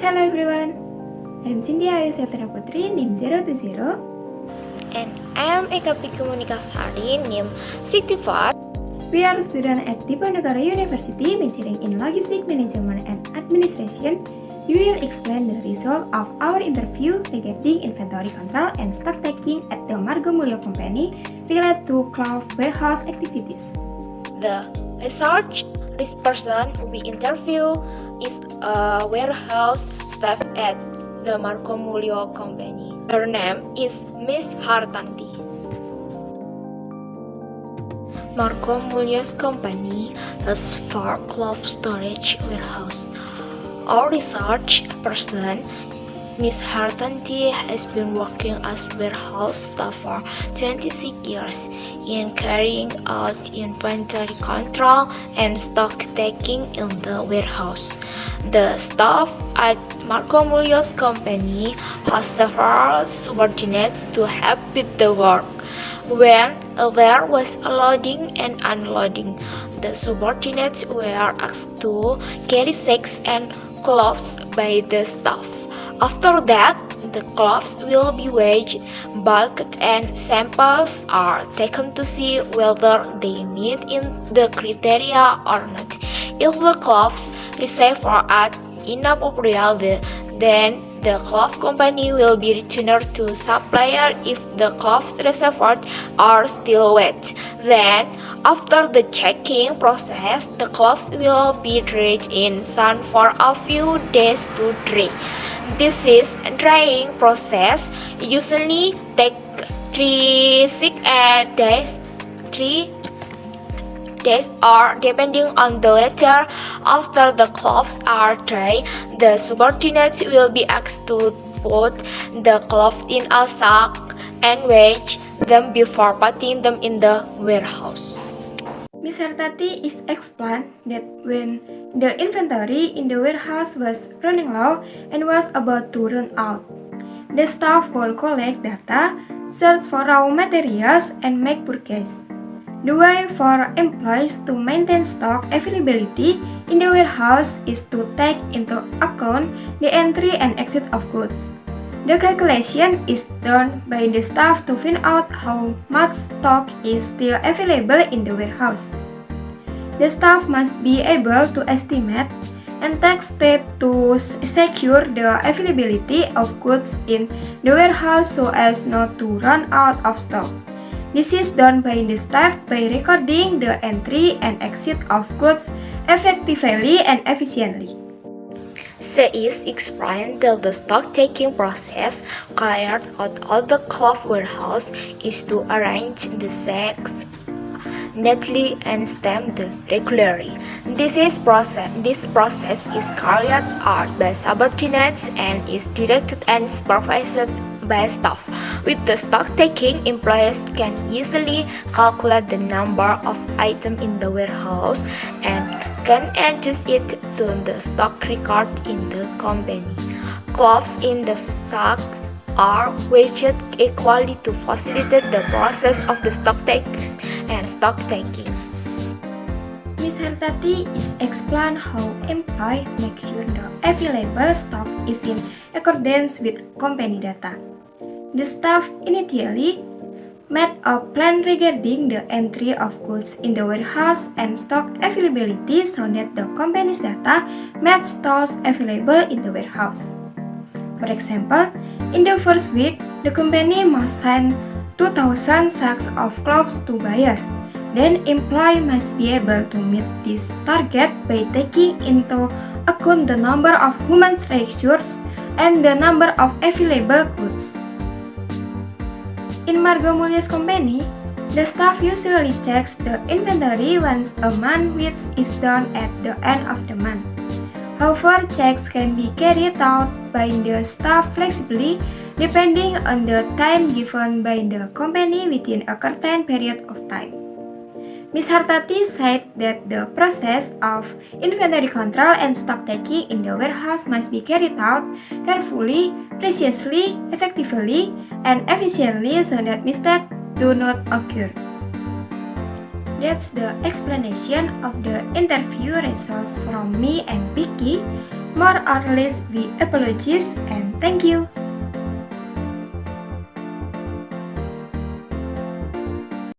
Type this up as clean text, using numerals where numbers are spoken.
Hello everyone, I'm Cynthia Ayu Septana Putri, NIM 020. And I'm Eka Pikumonikasari, NIM 65. We are students at Diponegoro University majoring in Logistic Management and Administration. We will explain the result of our interview regarding inventory control and stock taking at the Margomulyo Company related to cloth warehouse activities. The research person we interview is a warehouse staff at the Margomulyo Company. Her name is Miss Hartanti. Margomulyo's company has 4 cloth storage warehouse. Our research person, Miss Hartanti, has been working as warehouse staff for 26 years in carrying out inventory control and stock taking in the warehouse. The staff at Margomulyo's company has several subordinates to help with the work. When there was loading and unloading, the subordinates were asked to carry sacks and cloths by the staff. After that, the cloths will be weighed, bulked, and samples are taken to see whether they meet in the criteria or not. If the cloths received are inappropriate, then the cloth company will be returned to supplier if the cloths reserved are still wet. Then, after the checking process, the cloths will be dried in sun for a few days to dry. This is drying process usually take 3 days or depending on the weather. After the cloths are dry, the subordinates will be asked to put the cloths in a sack and weigh them before putting them in the warehouse. Ms. Hartanti is explained that when the inventory in the warehouse was running low and was about to run out, the staff will collect data, search for raw materials, and make purchase. The way for employees to maintain stock availability in the warehouse is to take into account the entry and exit of goods. The calculation is done by the staff to find out how much stock is still available in the warehouse. The staff must be able to estimate and take steps to secure the availability of goods in the warehouse so as not to run out of stock. This is done by the staff by recording the entry and exit of goods effectively and efficiently. She is explained that the stock taking process carried out of the cloth warehouse is to arrange the sacks neatly and stamp them regularly. This process is carried out by subordinates and is directed and supervised by staff. With the stock taking, employees can easily calculate the number of items in the warehouse and can adjust it to the stock record in the company. Cloths in the sacks are weighed equally to facilitate the process of the stock taking and stock taking. Ms. Hartanti is explained how employees make sure the available stock is in accordance with company data. The staff initially made a plan regarding the entry of goods in the warehouse and stock availability so that the company's data match stocks available in the warehouse. For example, in the first week, the company must send 2,000 sacks of clothes to buyer. Then employee must be able to meet this target by taking into account the number of human ratios and the number of available goods. In Margomulyo's company, the staff usually checks the inventory once a month, which is done at the end of the month. However, checks can be carried out by the staff flexibly depending on the time given by the company within a certain period of time. Ms. Hartanti said that the process of inventory control and stock taking in the warehouse must be carried out carefully, precisely, effectively, and efficiently so that mistakes do not occur. That's the explanation of the interview results from me and Vicky. More or less, we apologize and thank you.